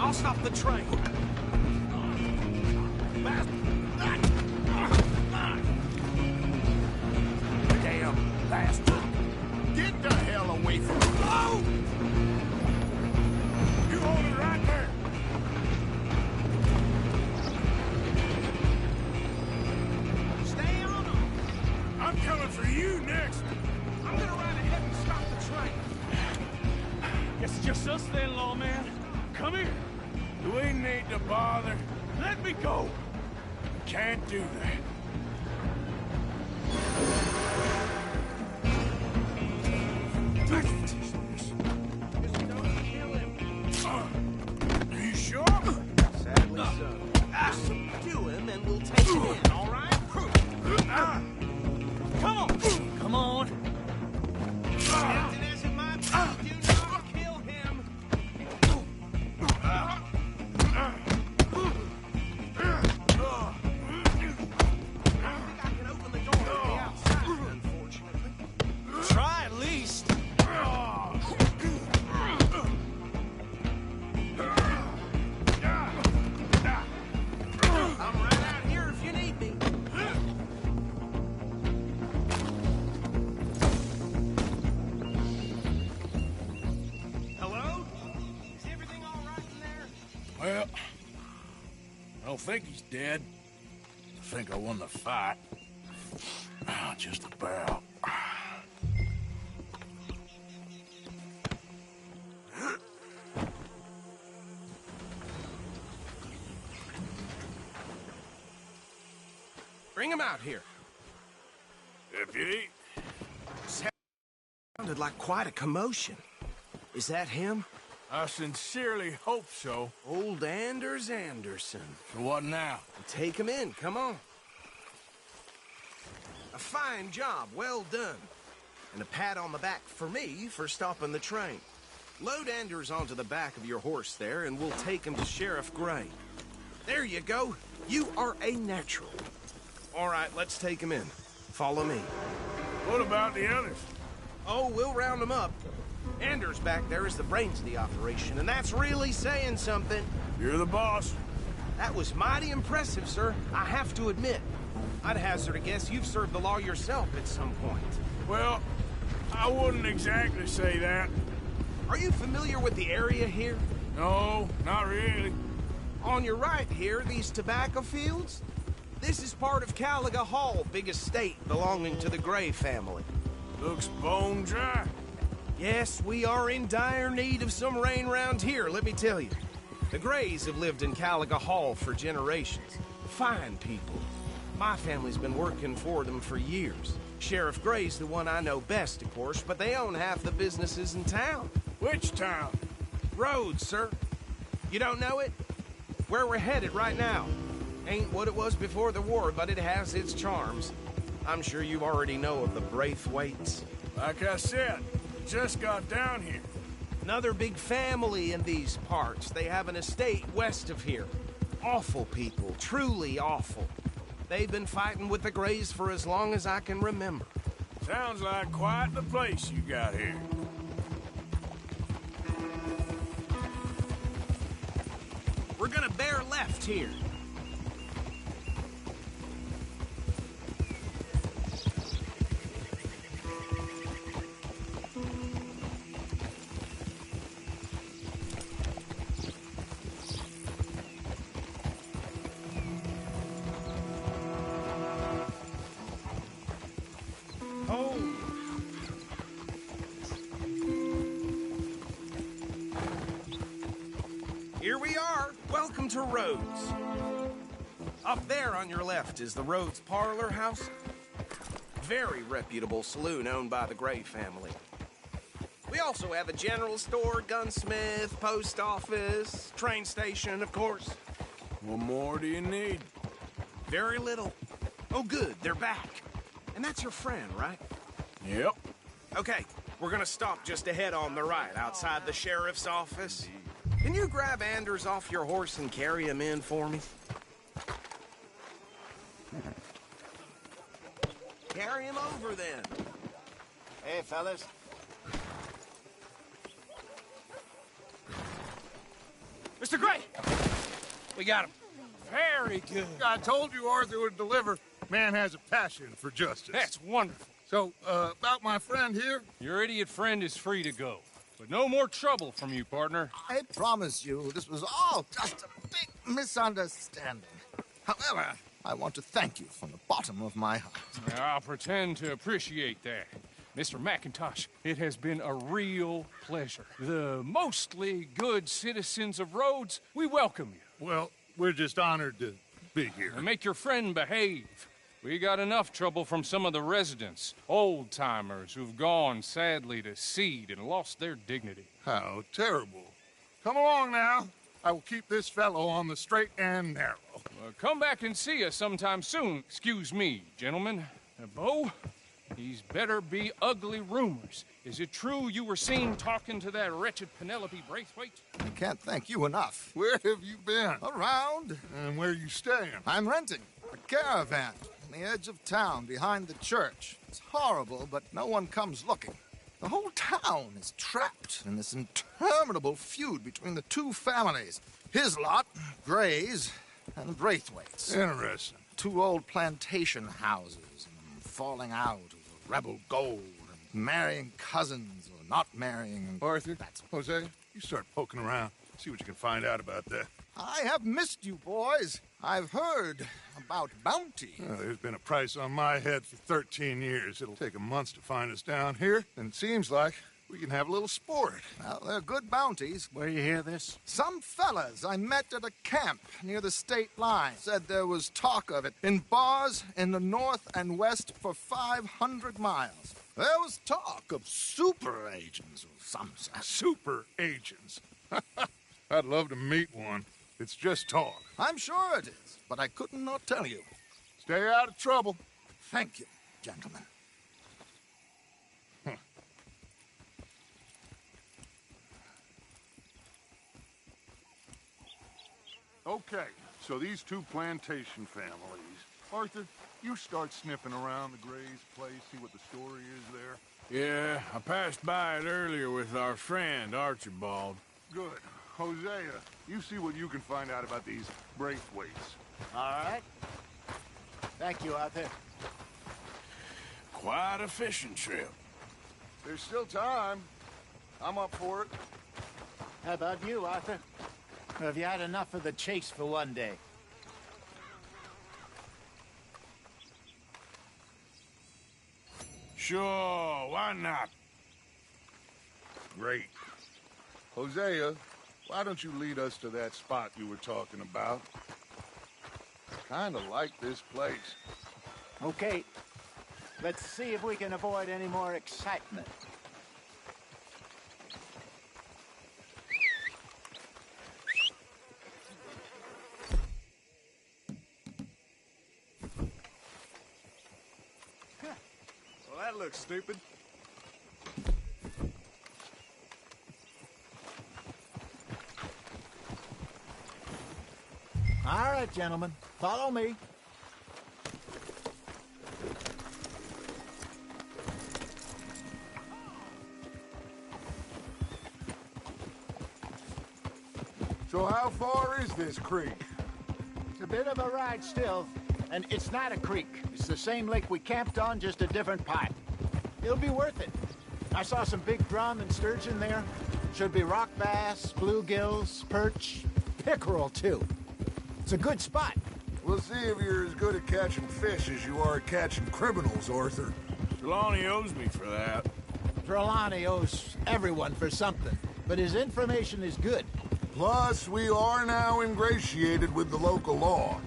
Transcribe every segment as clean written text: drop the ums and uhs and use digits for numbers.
I'll stop the train. Damn bastard. Get the hell away from me. Oh! You hold it right there. Stay on them. I'm coming for you next. I'm gonna ride ahead and stop the train. Guess it's just us then, lawman. Come here. We need to bother. Let me go. Can't do that. Are you sure? Sadly so. Subdue him and we'll take him in, all right? Come on. Come on. Captain isn't my friend. Do not kill him. I can open the door from the outside, unfortunately. Try at least. I'm right out here if you need me. Hello? Is everything all right in there? Well, I don't think he's dead. I think I won the fight. Just about. Bring him out here. Deputy? Sounded like quite a commotion. Is that him? I sincerely hope so. Old Anders Anderson. So what now? Take him in, come on. A fine job, well done. And a pat on the back for me for stopping the train. Load Anders onto the back of your horse there, and we'll take him to Sheriff Gray. There you go. You are a natural. All right, let's take him in. Follow me. What about the others? Oh, we'll round them up. Anders back there is the brains of the operation, and that's really saying something. You're the boss. That was mighty impressive, sir. I have to admit. I'd hazard a guess you've served the law yourself at some point. Well, I wouldn't exactly say that. Are you familiar with the area here? No, not really. On your right here, these tobacco fields? This is part of Caliga Hall, big estate belonging to the Gray family. Looks bone dry. Yes, we are in dire need of some rain round here, let me tell you. The Grays have lived in Caliga Hall for generations. Fine people. My family's been working for them for years. Sheriff Gray's the one I know best, of course, but they own half the businesses in town. Which town? Rhodes, sir. You don't know it? Where we're headed right now. Ain't what it was before the war, but it has its charms. I'm sure you already know of the Braithwaites. Like I said, just got down here. Another big family in these parts. They have an estate west of here. Awful people, truly awful. They've been fighting with the Grays for as long as I can remember. Sounds like quite the place you got here. We're gonna bear left here. Here we are. Welcome to Rhodes. Up there on your left is the Rhodes Parlor House. Very reputable saloon owned by the Gray family. We also have a general store, gunsmith, post office, train station, of course. What more do you need? Very little. Oh, good, they're back. And that's your friend, right? Yep. Okay, we're gonna stop just ahead on the right, outside the sheriff's office. Can you grab Anders off your horse and carry him in for me? Carry him over, then. Hey, fellas. Mr. Gray! We got him. Very good. I told you Arthur would deliver. Man has a passion for justice. That's wonderful. So, about my friend here? Your idiot friend is free to go. But no more trouble from you, partner. I promise you, this was all just a big misunderstanding. However, I want to thank you from the bottom of my heart. I'll pretend to appreciate that. Mr. McIntosh, it has been a real pleasure. The mostly good citizens of Rhodes, we welcome you. Well, we're just honored to be here. And make your friend behave. We got enough trouble from some of the residents, old-timers who've gone, sadly, to seed and lost their dignity. How terrible. Come along now. I will keep this fellow on the straight and narrow. Come back and see us sometime soon. Excuse me, gentlemen. Bo, these better be ugly rumors. Is it true you were seen talking to that wretched Penelope Braithwaite? I can't thank you enough. Where have you been? Around. And where are you staying? I'm renting a caravan on the edge of town behind the church. It's horrible, but no one comes looking. The whole town is trapped in this interminable feud between the two families. His lot, Gray's, and Braithwaite's. Interesting. Two old plantation houses, and falling out over rebel gold, and marrying cousins or not marrying. Arthur, Jose, you start poking around. See what you can find out about that. I have missed you, boys. I've heard about bounty. Well, there's been a price on my head for 13 years. It'll take 'em months to find us down here, and it seems like we can have a little sport. Well, they're good bounties. Where you hear this? Some fellas I met at a camp near the state line said there was talk of it in bars in the north and west for 500 miles. There was talk of super agents or some such. Super agents. I'd love to meet one. It's just talk. I'm sure it is, but I couldn't not tell you. Stay out of trouble. Thank you, gentlemen. Okay, so these two plantation families. Arthur, you start sniffing around the Gray's place, see what the story is there. Yeah, I passed by it earlier with our friend, Archibald. Good. Hosea, you see what you can find out about these Braithwaites. All right. Thank you, Arthur. Quite a fishing trip. There's still time. I'm up for it. How about you, Arthur? Or have you had enough of the chase for one day? Sure, why not? Great. Hosea, why don't you lead us to that spot you were talking about? I kinda like this place. Okay. Let's see if we can avoid any more excitement. Well, that looks stupid. All right, gentlemen. Follow me. So how far is this creek? It's a bit of a ride still, and it's not a creek. It's the same lake we camped on, just a different part. It'll be worth it. I saw some big drum and sturgeon there. Should be rock bass, bluegills, perch, pickerel, too. It's a good spot. We'll see if you're as good at catching fish as you are at catching criminals, Arthur. Trelawney owes me for that. Trelawney owes everyone for something, but his information is good. Plus, we are now ingratiated with the local law.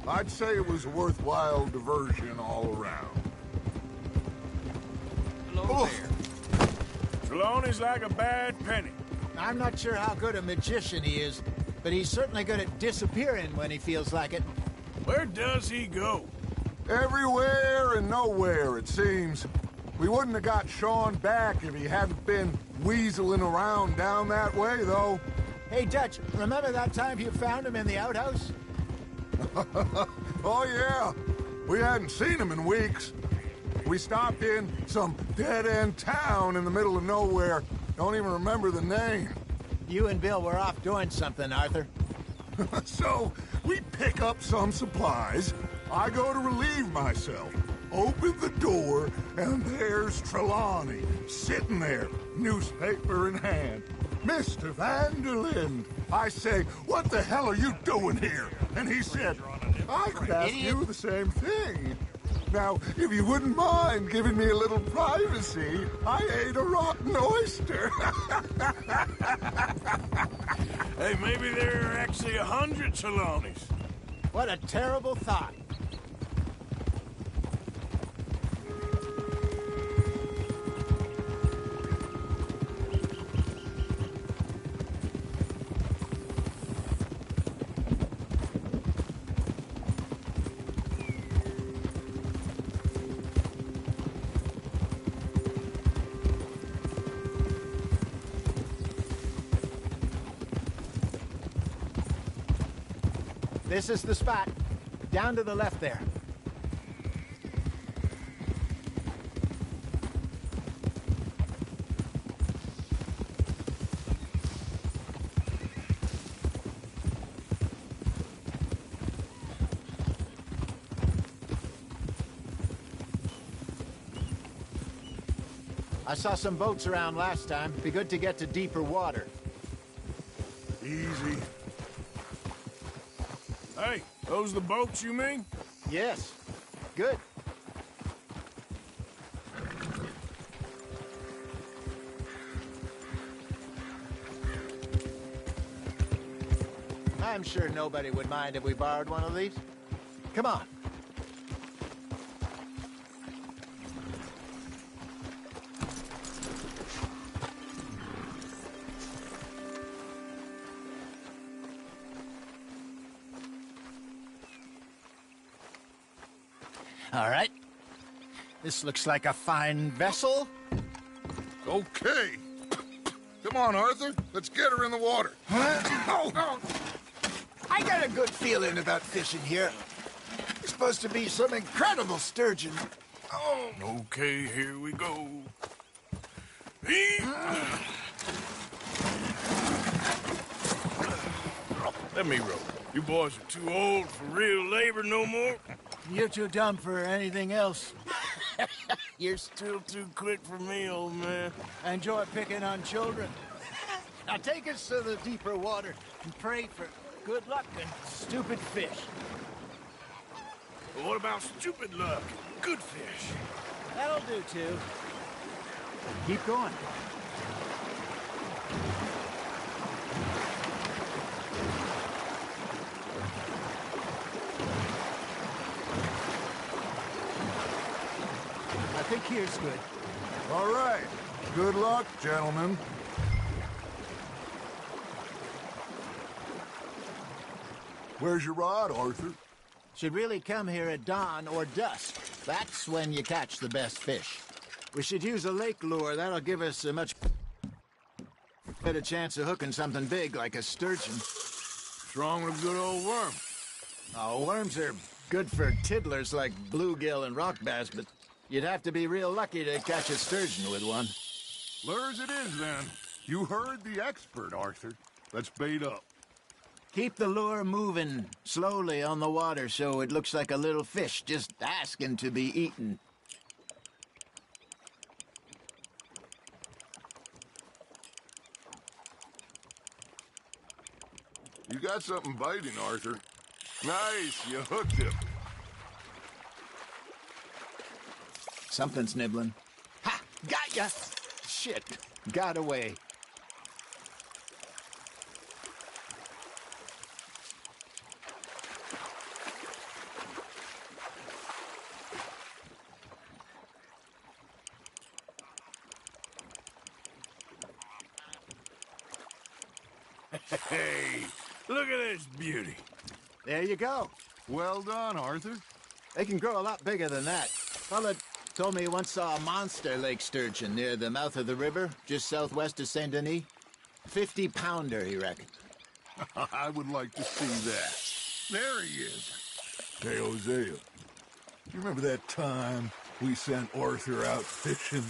I'd say it was a worthwhile diversion all around. Hello there. Trelawney's like a bad penny. I'm not sure how good a magician he is, but he's certainly good at disappearing when he feels like it. Where does he go? Everywhere and nowhere, it seems. We wouldn't have got Sean back if he hadn't been weaseling around down that way, though. Hey, Dutch, remember that time you found him in the outhouse? Oh, yeah. We hadn't seen him in weeks. We stopped in some dead-end town in the middle of nowhere. Don't even remember the name. You and Bill were off doing something, Arthur. So, we pick up some supplies. I go to relieve myself. Open the door, and there's Trelawney, sitting there, newspaper in hand. Mr. Van der Linde. I say, what the hell are you doing here? And he said, I could ask you the same thing. Now, if you wouldn't mind giving me a little privacy, I ate a rotten oyster. Hey, maybe there are actually 100 Trelawneys. What a terrible thought. This is the spot. Down to the left there. I saw some boats around last time. Be good to get to deeper water. Easy. Hey, those the boats you mean? Yes. Good. I'm sure nobody would mind if we borrowed one of these. Come on. All right. This looks like a fine vessel. Okay. Come on, Arthur. Let's get her in the water. I got a good feeling about fishing here. It's supposed to be some incredible sturgeon. Oh. Okay, here we go. Let me row. You boys are too old for real labor no more. You're too dumb for anything else. You're still too quick for me, old man. I enjoy picking on children. Now take us to the deeper water and pray for good luck and stupid fish. But what about stupid luck? Good fish. That'll do, too. Keep going. I think here's good. All right. Good luck, gentlemen. Where's your rod, Arthur? Should really come here at dawn or dusk. That's when you catch the best fish. We should use a lake lure. That'll give us a much better chance of hooking something big like a sturgeon. What's wrong with a good old worm? Oh, worms are good for tiddlers like bluegill and rock bass, but you'd have to be real lucky to catch a sturgeon with one. Lures it is, then. You heard the expert, Arthur. Let's bait up. Keep the lure moving slowly on the water so it looks like a little fish just asking to be eaten. You got something biting, Arthur. Nice, you hooked him. Something's nibbling. Ha! Got ya! Shit, got away. Hey, look at this beauty. There you go. Well done, Arthur. They can grow a lot bigger than that. Fella told me he once saw a monster lake sturgeon near the mouth of the river, just southwest of Saint Denis. 50-pounder, he reckoned. I would like to see that. There he is. Hey, Hosea. You remember that time we sent Arthur out fishing?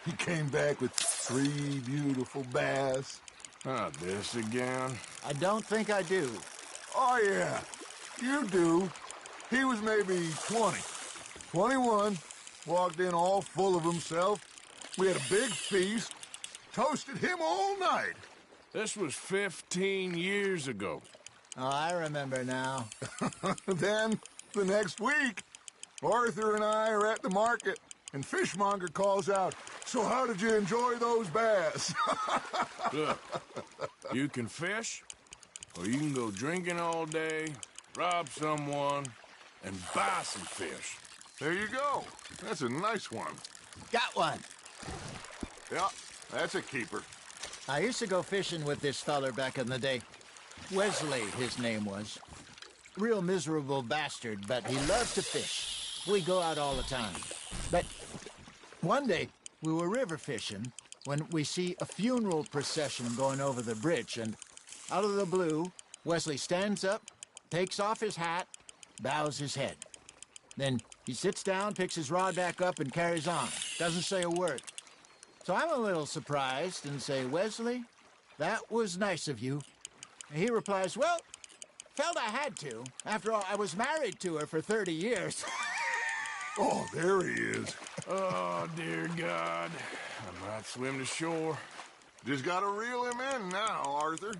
He came back with 3 beautiful bass. Not this again. I don't think I do. Oh, yeah. You do. He was maybe 20. 21. Walked in all full of himself. We had a big feast. Toasted him all night. This was 15 years ago. Oh, I remember now. Then, the next week, Arthur and I are at the market, and Fishmonger calls out, "So how did you enjoy those bass?" Look, you can fish, or you can go drinking all day, rob someone, and buy some fish. There you go. That's a nice one. Got one. Yeah, that's a keeper. I used to go fishing with this feller back in the day. Wesley, his name was. Real miserable bastard, but he loved to fish. We go out all the time. But one day, we were river fishing when we see a funeral procession going over the bridge, and out of the blue, Wesley stands up, takes off his hat, bows his head. Then he sits down, picks his rod back up, and carries on. Doesn't say a word. So I'm a little surprised and say, "Wesley, that was nice of you." And he replies, "Well, felt I had to. After all, I was married to her for 30 years. Oh, there he is. Oh, dear God. I might swim to shore. Just gotta reel him in now, Arthur.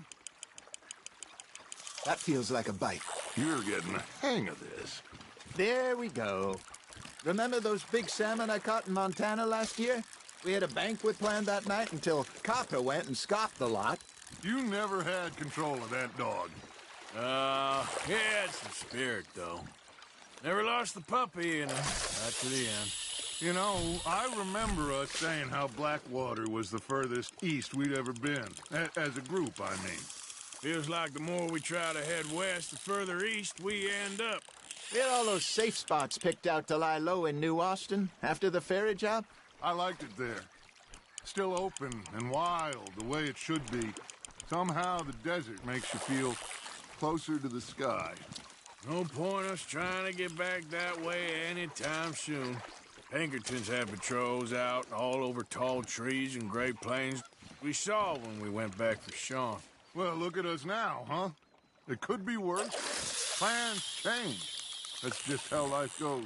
That feels like a bite. You're getting the hang of this. There we go. Remember those big salmon I caught in Montana last year? We had a banquet planned that night until Copper went and scoffed the lot. You never had control of that dog. He had some spirit, though. Never lost the puppy, and right to the end. You know, I remember us saying how Blackwater was the furthest east we'd ever been. As a group, I mean. Feels like the more we try to head west, the further east we end up. We had all those safe spots picked out to lie low in New Austin after the ferry job. I liked it there. Still open and wild, the way it should be. Somehow the desert makes you feel closer to the sky. No point us trying to get back that way anytime soon. Pinkertons had patrols out all over tall trees and Great Plains. We saw when we went back for Sean. Well, look at us now, huh? It could be worse. Plans change. That's just how life goes.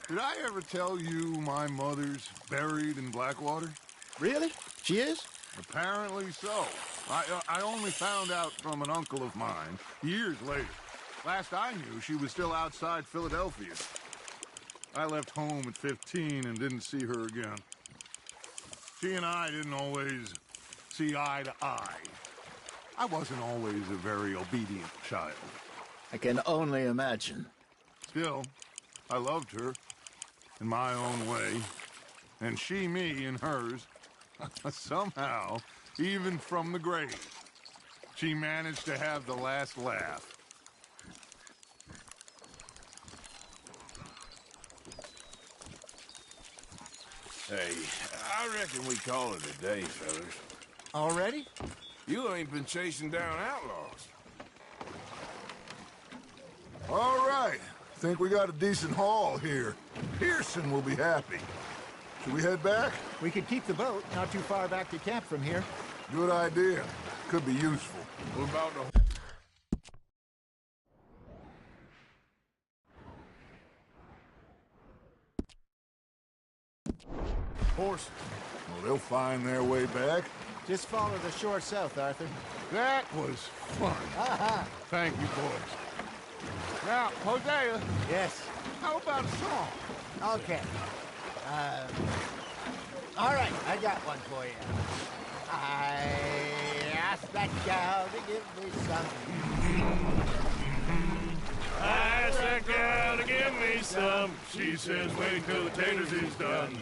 Did I ever tell you my mother's buried in Blackwater? Really? She is? Apparently so. I only found out from an uncle of mine years later. Last I knew, she was still outside Philadelphia. I left home at 15 and didn't see her again. She and I didn't always see eye to eye. I wasn't always a very obedient child. I can only imagine. Still, I loved her in my own way, and she me in hers. Somehow, even from the grave, she managed to have the last laugh. Hey, I reckon we call it a day, fellas. Already? You ain't been chasing down outlaws. All right. Think we got a decent haul here. Pearson will be happy. Should we head back? We could keep the boat not too far back to camp from here. Good idea. Could be useful. What about the... Horses. Well, they'll find their way back. Just follow the shore south, Arthur. That was fun. Aha! Thank you, boys. Now, Hosea, Yes. how about a song? Okay. All right, I got one for you. I asked that gal to give me some. I asked that gal to give me some. She says, wait till the taters is done.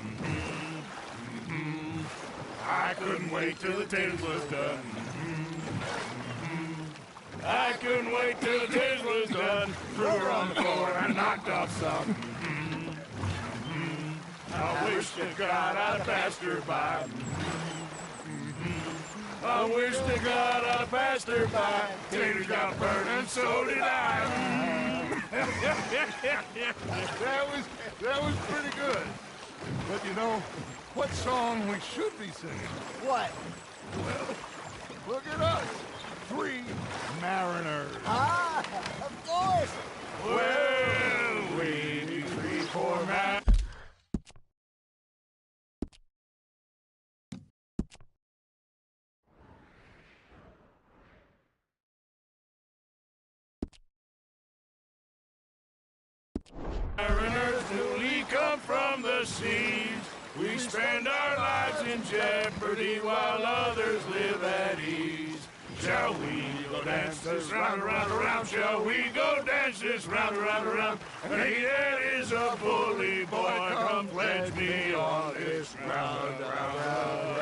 I couldn't wait till the taters was done. I couldn't wait till the taters was done. Threw her on the floor and knocked off some. I wish to God I'd passed her by. I wish to God I'd passed her by. Taters got burned and so did I. That was pretty good. But you know what song we should be singing? What? Well, look at us. 3 mariners. Ah, of course. Well, we 3, 4 mariners. Mariners newly come from the seas. We spend our lives in jeopardy while others live at ease. Shall we go dance this round, around, around? Shall we go dance this round, around, around? And he that is a bully boy, come pledge me on this round, round.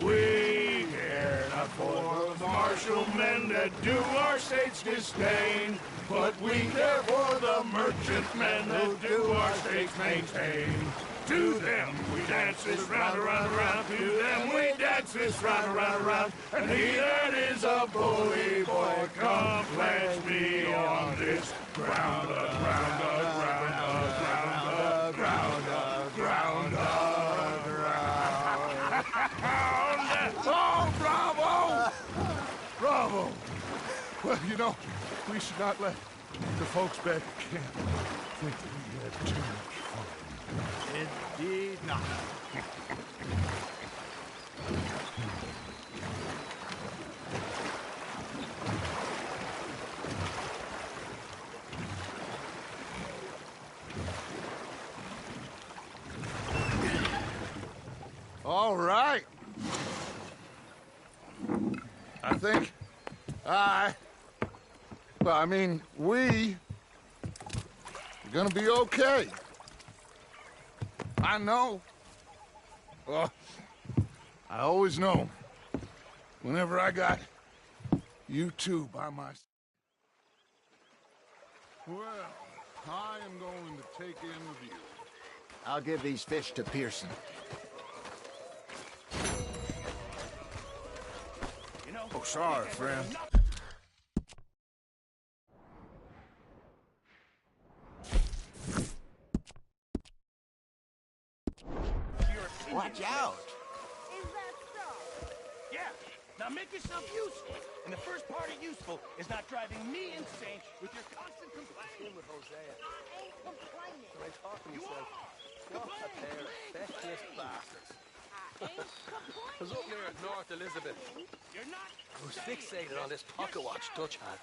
We care not for the martial men that do our state's disdain, but we care for the merchant men that do our state's maintain. To them we dance this round, around, around. To them we dance this round, around, around. And he that is a bully boy, come pledge me on this ground, ground, ground, ground, ground, ground, ground. Oh, bravo! Bravo! Well, you know, we should not let the folks back at camp think that we had too much fun. Indeed not. All right. I think we are gonna be okay. I know. Well, I always know whenever I got you two by my side. Well, I am going to take in the view. I'll give these fish to Pearson. Oh, sorry, friend. Watch out. Is that so? Yeah. Now make yourself useful. And the first part of useful is not driving me insane with your constant complaining. I ain't complaining. You are. Complaining. I ain't complaining. I was up near North Elizabeth. You're not. I was fixated on this pocket watch Dutch had.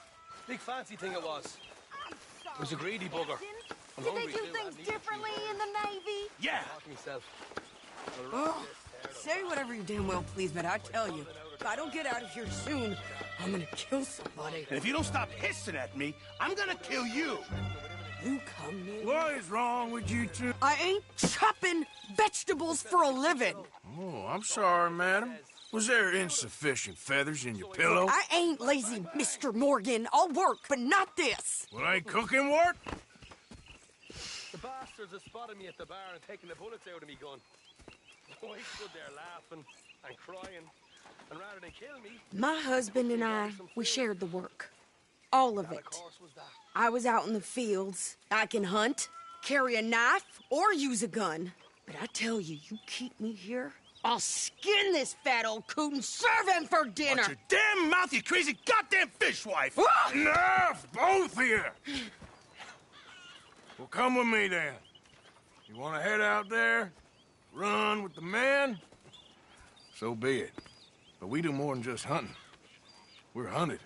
Big fancy thing it was. I'm sorry. It was a greedy bugger. I'm Did they hungry do too. things I need a differently few. in the Navy? Yeah. Talk to myself. Oh, say whatever you damn well please, but I tell you, if I don't get out of here soon, I'm gonna kill somebody. And if you don't stop hissing at me, I'm gonna kill you. You come near me. What is wrong with you two? I ain't chopping vegetables for a living. Oh, I'm sorry, madam. Was there insufficient feathers in your pillow? I ain't lazy, Mr. Morgan. I'll work, but not this. Well, ain't cooking work? The bastards have spotted me at the bar and taken the bullets out of me gun. Oh, I stood there laughing and crying. And rather than kill me... My husband and I, we shared the work. All of That, it. of course, was that. I was out in the fields. I can hunt, carry a knife, or use a gun. But I tell you, you keep me here, I'll skin this fat old coot and serve him for dinner. Watch your damn mouth, you crazy goddamn fishwife! Enough, both of you! Well, come with me, then. You want to head out there, run with the men? So be it. But we do more than just hunting. We're hunted.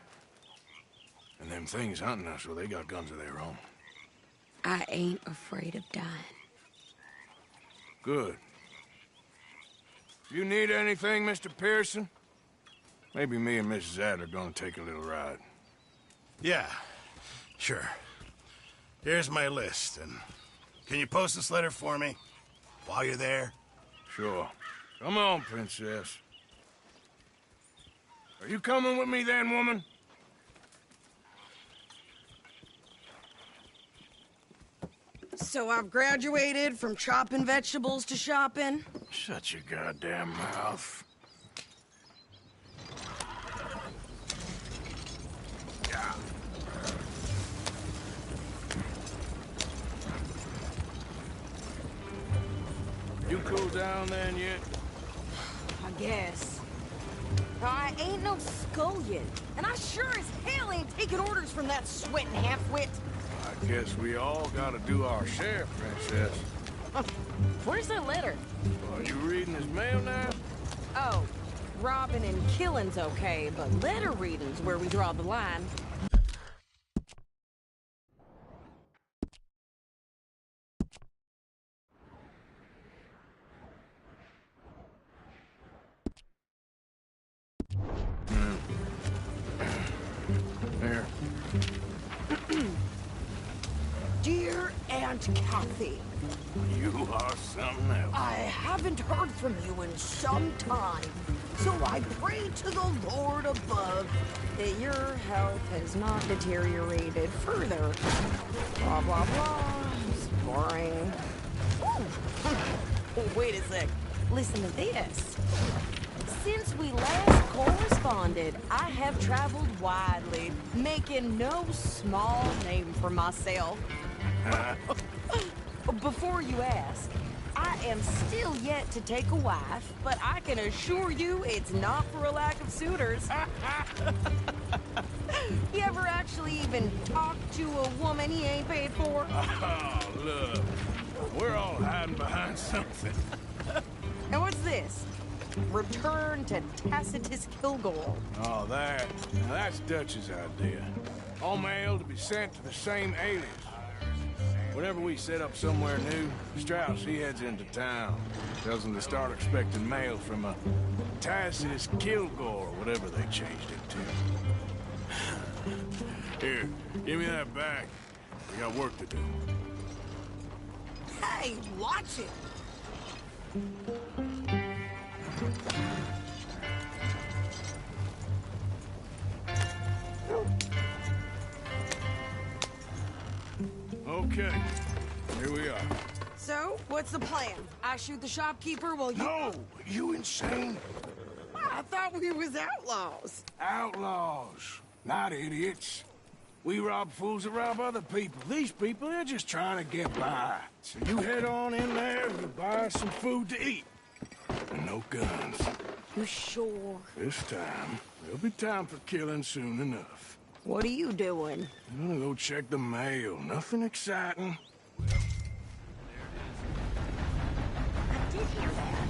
And them things hunting us, well, they got guns of their own. I ain't afraid of dying. Good. You need anything, Mr. Pearson? Maybe me and Mrs. Adler are gonna take a little ride. Yeah, sure. Here's my list, and can you post this letter for me while you're there? Sure. Come on, Princess. Are you coming with me then, woman? So I've graduated from chopping vegetables to shopping. Shut your goddamn mouth. cool down then yet? I guess. I ain't no scullion, and I sure as hell ain't taking orders from that sweating half-wit. I guess we all gotta do our share, Princess. Where's that letter? Are you reading his mail now? Oh, robbing and killing's okay, but letter reading's where we draw the line. There. Dear Aunt Kathy, You are something else. I haven't heard from you in some time, so I pray to the Lord above that your health has not deteriorated further. Blah, blah, blah. It's boring. Ooh. Wait a sec. Listen to this. Since we last corresponded, I have traveled widely, making no small name for myself. Before you ask, I am still yet to take a wife, but I can assure you it's not for a lack of suitors. You ever actually even talk to a woman he ain't paid for? Oh, look. We're all hiding behind something. And what's this? Return to Tacitus Kilgore. Oh, that's Dutch's idea. All mail to be sent to the same alias. Whenever we set up somewhere new, Strauss, he heads into town. Tells them to start expecting mail from a Tacitus Kilgore, or whatever they changed it to. Here, give me that back. We got work to do. Hey, watch it! Okay, here we are. So, what's the plan? I shoot the shopkeeper while you... No! You insane? I thought we was outlaws. Outlaws, not idiots. We rob fools that rob other people. These people, they're just trying to get by. So you head on in there and you buy some food to eat. And no guns. You sure? This time, there'll be time for killing soon enough. What are you doing? I'm gonna go check the mail. Nothing exciting. I did hear that.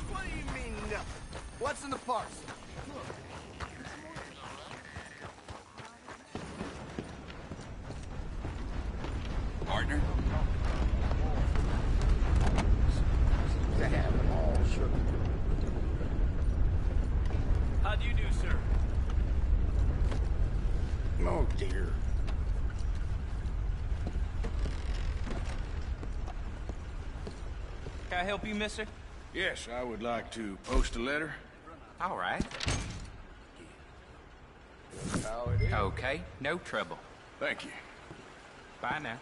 What do you mean, nothing? What's in the parcel? Partner? To have them all, sure. How do you do, sir? Oh, dear. Can I help you, mister? Yes, I would like to post a letter. All right. How it is. Okay, no trouble. Thank you. Bye now.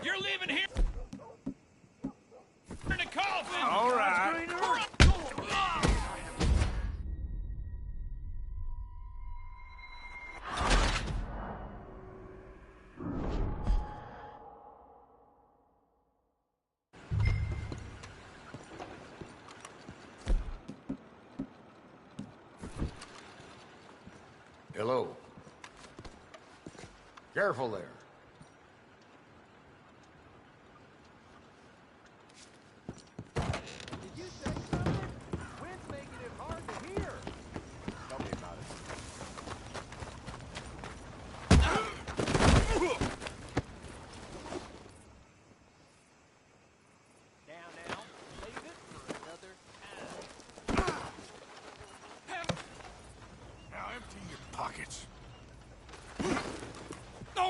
You're leaving here in a coffin! All right. Hello. Careful there.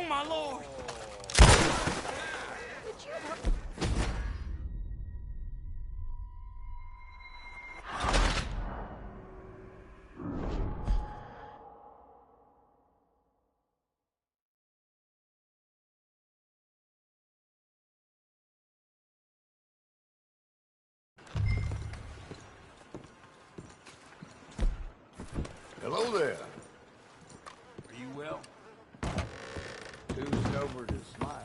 my lord! Hello there. Are you well? Too sober to smile.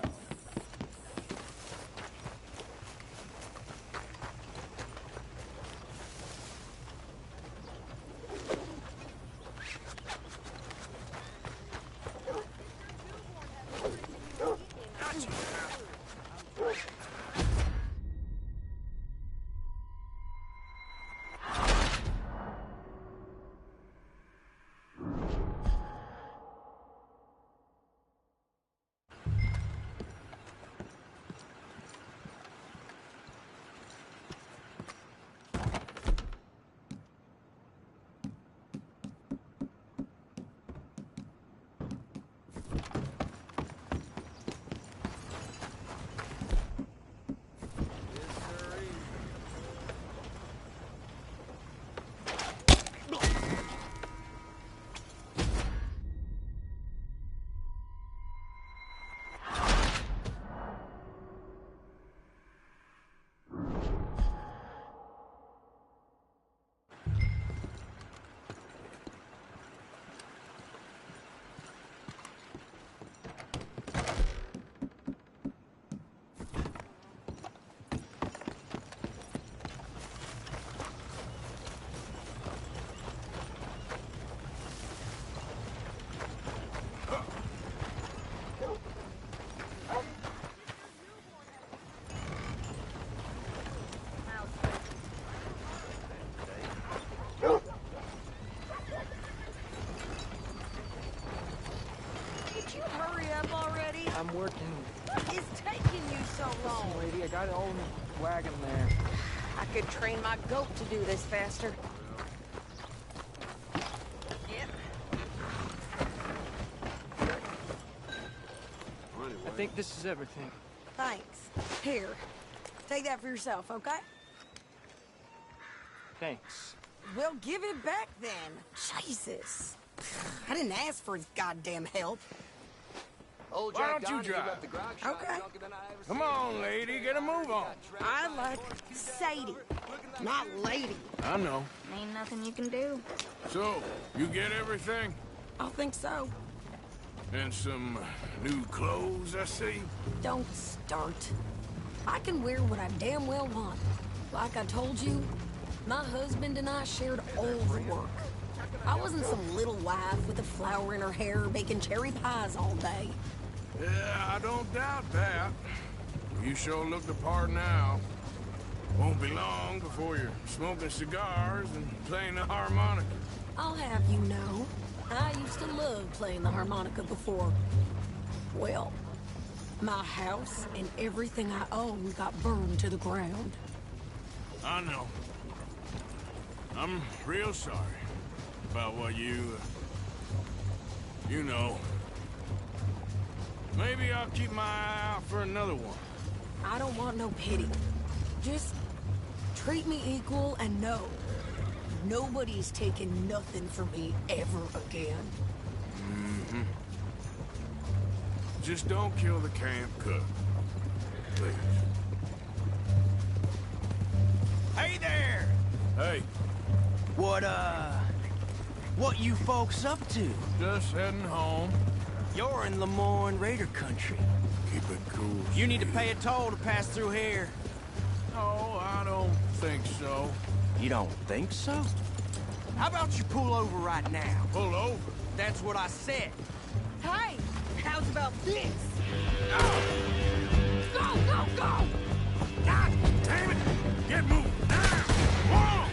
Could you hurry up already? I'm working. What is taking you so long? Listen, lady, I got it all in the wagon there. I could train my goat to do this faster. Yep. I think this is everything. Thanks. Here. Take that for yourself, okay? Thanks. Well, give it back then. Jesus. I didn't ask for his goddamn help. Why don't you drive? Okay. Come on, lady, get a move on. I like Sadie, not lady. I know. Ain't nothing you can do. So, you get everything? I think so. And some new clothes, I see? Don't start. I can wear what I damn well want. Like I told you, my husband and I shared all the work. I wasn't some little wife with a flower in her hair baking cherry pies all day. Yeah, I don't doubt that. You sure look the part now. Won't be long before you're smoking cigars and playing the harmonica. I'll have you know, I used to love playing the harmonica before. Well, my house and everything I own got burned to the ground. I know. I'm real sorry about what you know. Maybe I'll keep my eye out for another one. I don't want no pity. Just treat me equal and know nobody's taking nothing from me ever again. Mm-hmm. Just don't kill the camp cook. Please. Hey there! Hey, What you folks up to? just heading home. You're in Lemoyne Raider country. Keep it cool. You need to pay a toll to pass through here. No, I don't think so. You don't think so? How about you pull over right now? Pull over. That's what I said. Hey, how's about this? Go, go, go! God damn it! Get moving now! Whoa!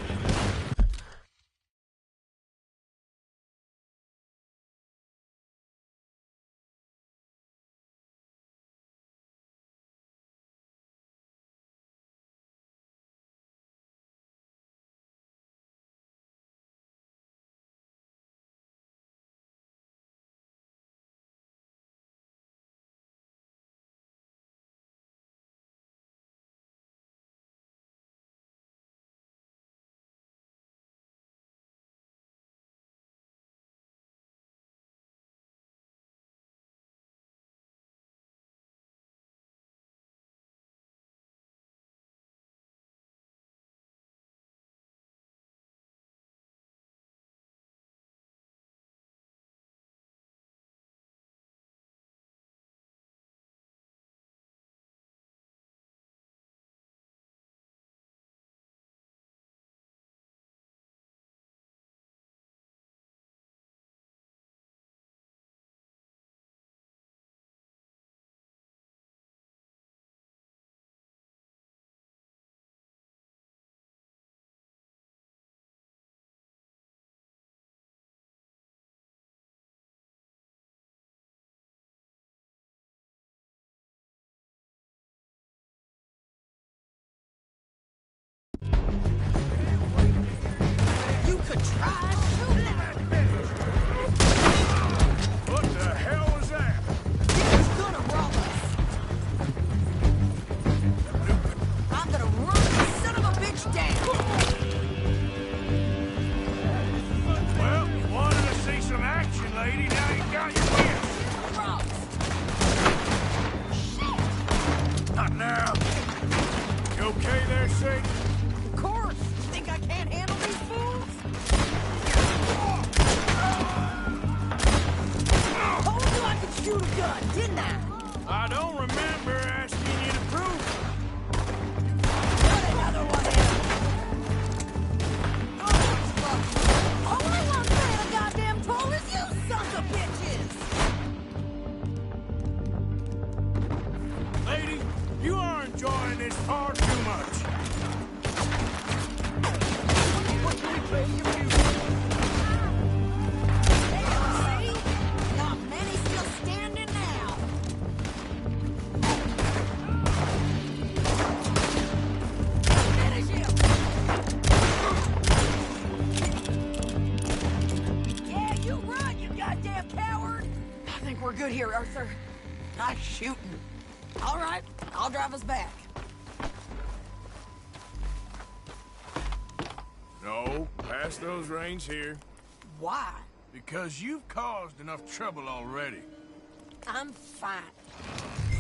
good here, Arthur. Nice shooting. All right, I'll drive us back. No, pass those reins here. Why? Because you've caused enough trouble already. I'm fine.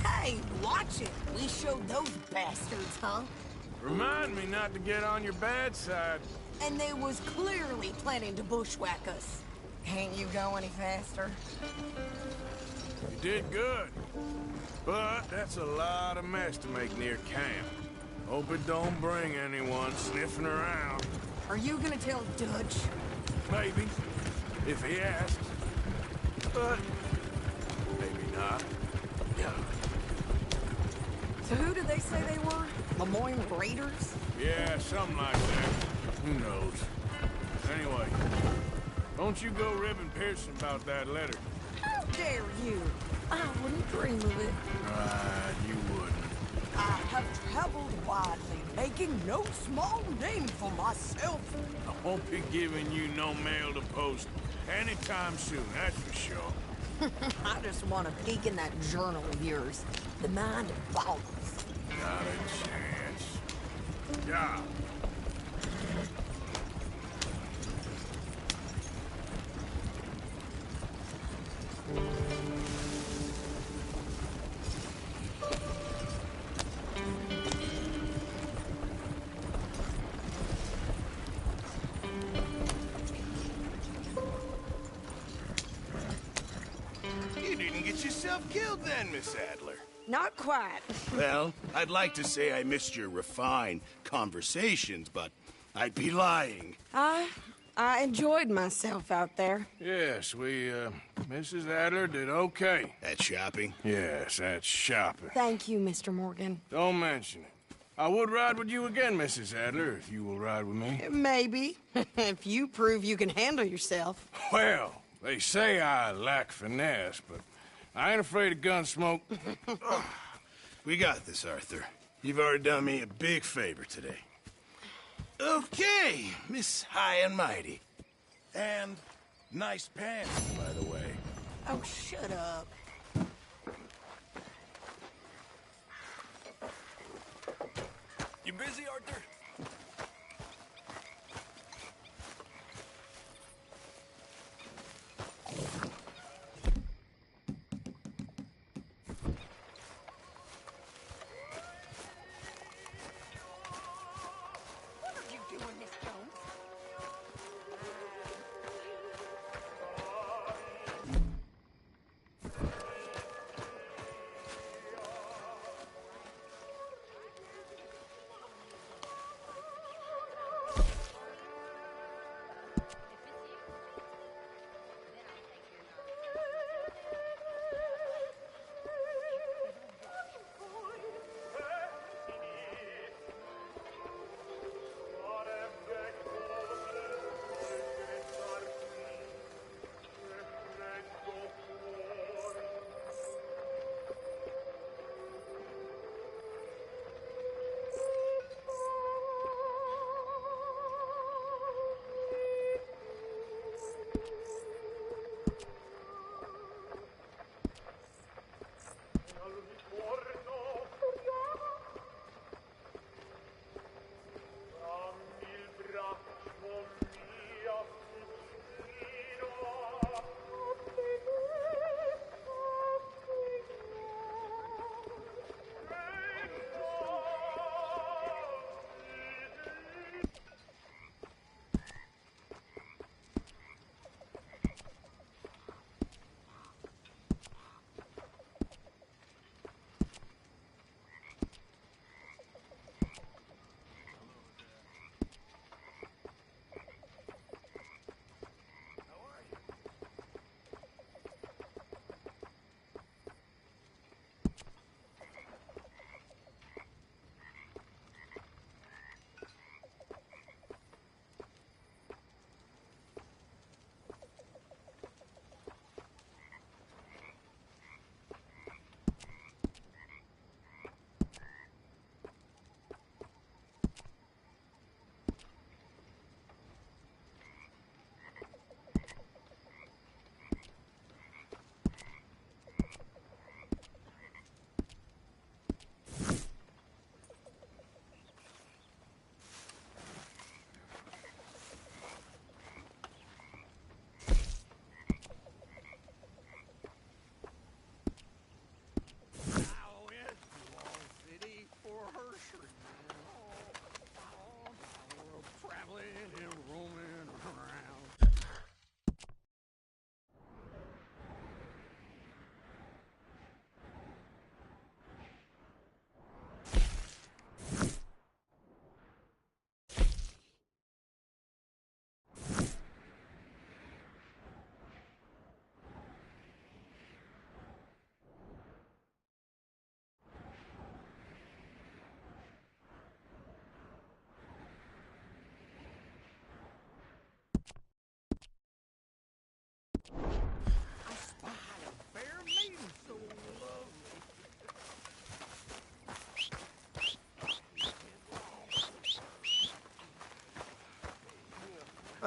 Hey, watch it. We showed those bastards, huh? Remind me not to get on your bad side. And they was clearly planning to bushwhack us. Can't you go any faster? You did good. But that's a lot of mess to make near camp. Hope it don't bring anyone sniffing around. Are you gonna tell Dutch? Maybe, if he asks. But maybe not. Yeah. So who did they say they were? Lemoyne Raiders? Yeah, something like that. Who knows? Anyway, don't you go ribbing Pearson about that letter. How dare you? I wouldn't dream of it. Right, you wouldn't. I have traveled widely, making no small name for myself. I won't be giving you no mail to post anytime soon, that's for sure. I just want to peek in that journal of yours. The mind of balls. Not a chance. Yeah. You didn't get yourself killed then, Miss Adler. Not quite. Well, I'd like to say I missed your refined conversations, but I'd be lying. I enjoyed myself out there. Yes, Mrs. Adler did okay. At shopping? Yes, that's shopping. Thank you, Mr. Morgan. Don't mention it. I would ride with you again, Mrs. Adler, if you will ride with me. Maybe. If you prove you can handle yourself. Well, they say I lack finesse, but I ain't afraid of gun smoke. We got this, Arthur. You've already done me a big favor today. Okay, Miss High and Mighty. And nice pants, by the way. Oh, shut up. You busy, Arthur? What are you doing, Miss Jones?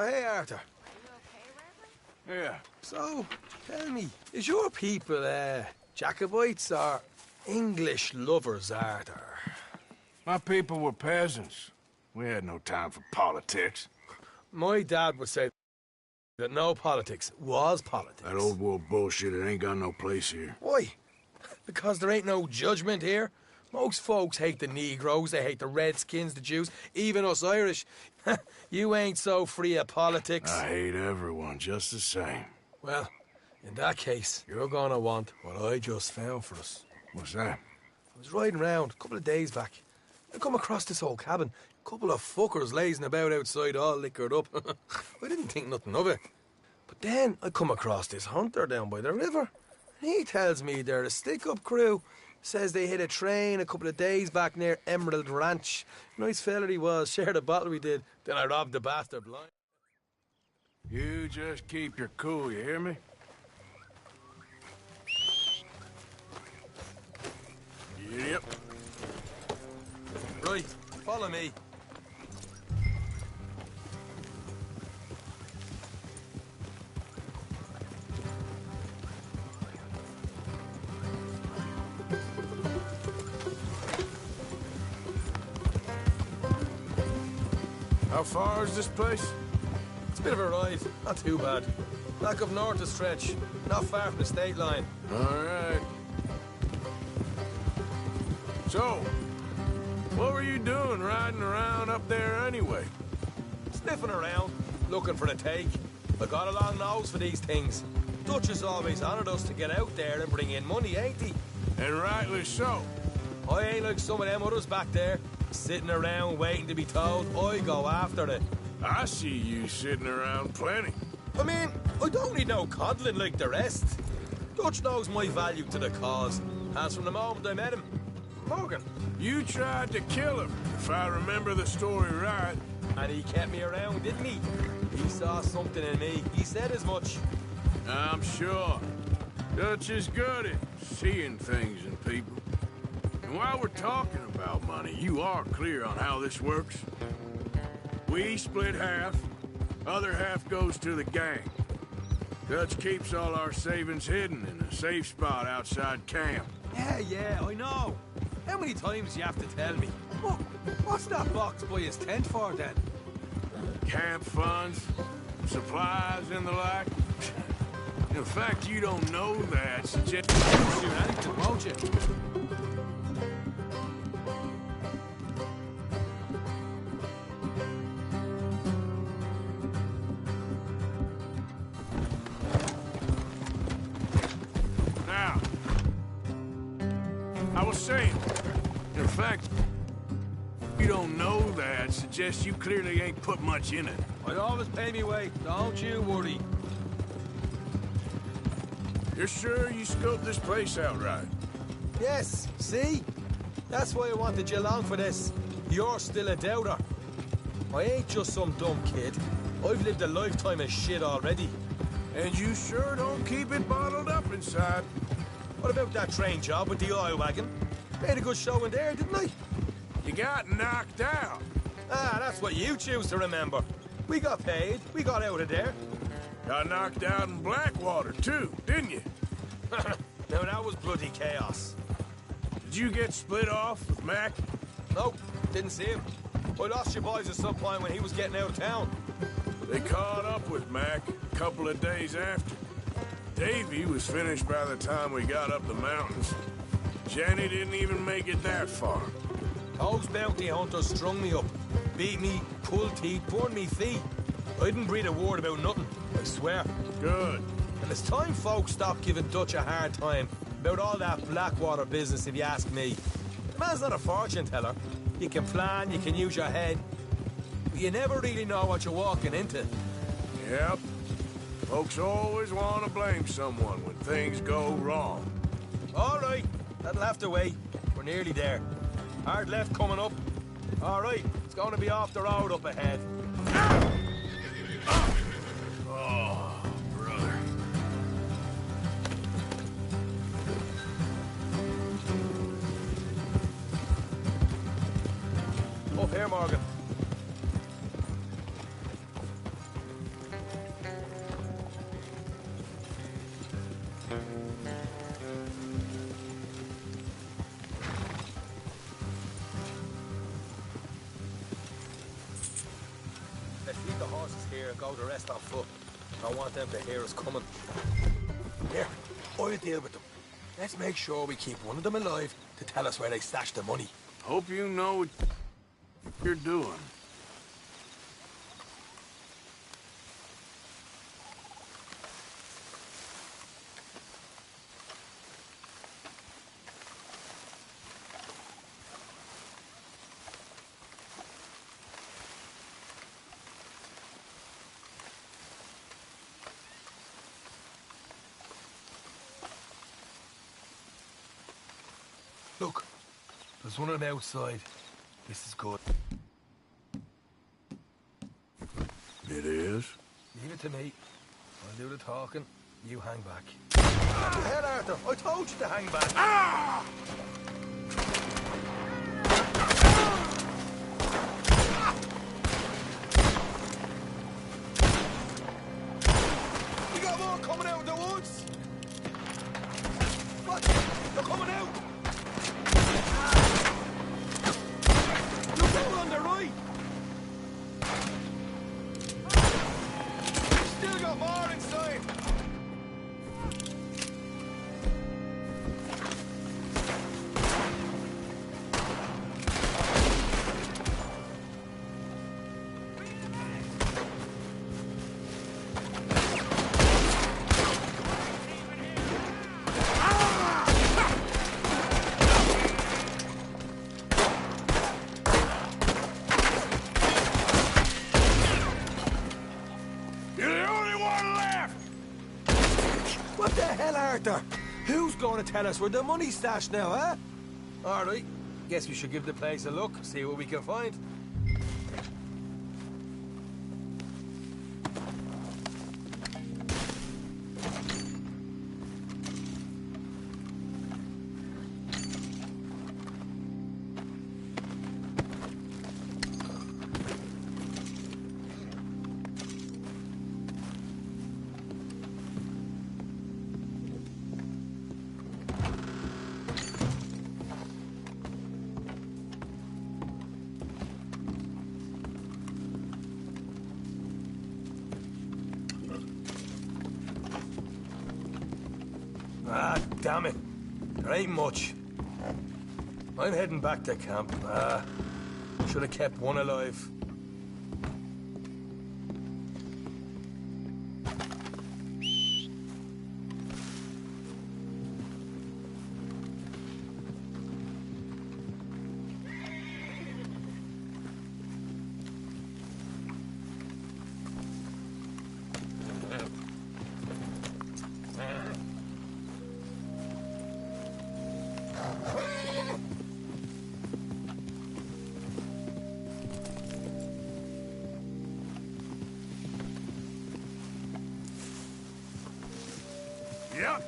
Oh, hey, Arthur. Yeah. So, tell me, is your people, Jacobites or English lovers, Arthur? My people were peasants. We had no time for politics. My dad would say that no politics was politics. That old world bullshit, it ain't got no place here. Why? Because there ain't no judgment here. Most folks hate the Negroes, they hate the Redskins, the Jews, even us Irish. You ain't so free of politics. I hate everyone just the same. Well, in that case, you're gonna want what I just found for us. What's that? I was riding around a couple of days back. I come across this old cabin. A couple of fuckers lazing about outside all liquored up. I didn't think nothing of it. But then I come across this hunter down by the river. And he tells me they're a stick-up crew. Says they hit a train a couple of days back near Emerald Ranch. Nice fella he was. Shared a bottle we did. Then I robbed the bastard blind. You just keep your cool, you hear me? Yep. Right, follow me. How far is this place? It's a bit of a ride, not too bad. Back up north a stretch, not far from the state line. All right. So, what were you doing riding around up there anyway? Sniffing around, looking for a take. I got a long nose for these things. Dutch has always honoured us to get out there and bring in money, ain't he? And rightly so. I ain't like some of them others back there, sitting around waiting to be told. I go after it. I see you sitting around plenty. I mean, I don't need no coddling like the rest. Dutch knows my value to the cause, as from the moment I met him. Morgan. You tried to kill him, if I remember the story right. And he kept me around, didn't he? He saw something in me. He said as much. I'm sure. Dutch is good at seeing things in people. And while we're talking about money, you are clear on how this works? We split half, other half goes to the gang. Dutch keeps all our savings hidden in a safe spot outside camp. Yeah, I know. How many times do you have to tell me? What's that box by his tent for, then? Camp funds, supplies, and the like. In fact, you don't know that, so just... Shoot anything, won't you? Now, I was saying, in fact, you don't know that suggests you clearly ain't put much in it. I always pay me way, don't you worry. You're sure you scoped this place out right? Yes, see? That's why I wanted you along for this. You're still a doubter. I ain't just some dumb kid. I've lived a lifetime of shit already. And you sure don't keep it bottled up inside. What about that train job with the oil wagon? Made a good show in there, didn't I? You got knocked out. Ah, that's what you choose to remember. We got paid. We got out of there. Got knocked out in Blackwater, too, didn't you? Now, that was bloody chaos. Did you get split off with Mac? Nope, didn't see him. I lost your boys at some point when he was getting out of town. They caught up with Mac a couple of days after. Davy was finished by the time we got up the mountains. Jenny didn't even make it that far. Those bounty hunters strung me up, beat me, pulled teeth, burned me feet. I didn't breathe a word about nothing, I swear. Good. And it's time folks stopped giving Dutch a hard time about all that Blackwater business, if you ask me. The man's not a fortune teller. You can plan, you can use your head, but you never really know what you're walking into. Yep. Folks always want to blame someone when things go wrong. All right, that'll have to wait. We're nearly there. Hard left coming up. All right, it's going to be off the road up ahead. Oh, brother. Up here, Morgan. Let's leave the horses here and go the rest on foot. I don't want them to hear us coming. Here, I'll deal with them. Let's make sure we keep one of them alive to tell us where they stashed the money. Hope you know what you're doing. Look, there's one on the outside. This is good. It is? Leave it to me. I'll do the talking. You hang back. What the hell, Arthur? I told you to hang back. Ah! We got more coming out of the woods. What? They're coming out. Look out on the right. Still got more inside. You're the only one left! What the hell, Arthur? Who's going to tell us where the money's stashed now, huh? All right. Guess we should give the place a look, see what we can find. Ah, damn it. There ain't much. I'm heading back to camp. Should have kept one alive. Yep.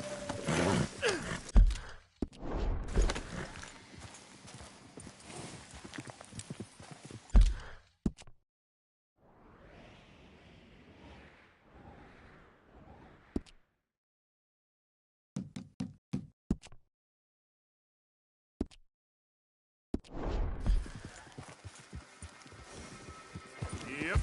Yep.